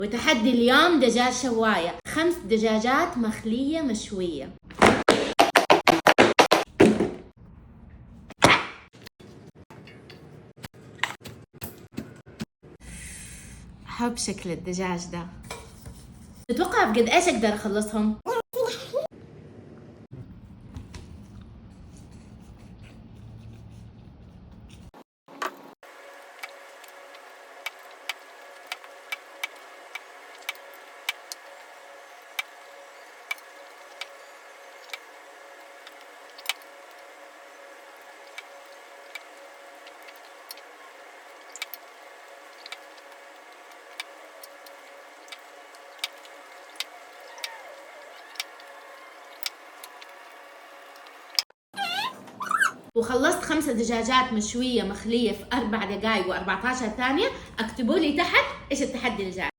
وتحدي اليوم دجاج شواية، 5 دجاجات مخلية مشوية. أحب شكل الدجاج ده. تتوقع بقد ايش اقدر اخلصهم؟ وخلصت 5 دجاجات مشوية مخلية في 4 دقائق و14 ثانية. اكتبوا لي تحت ايش التحدي الجاي.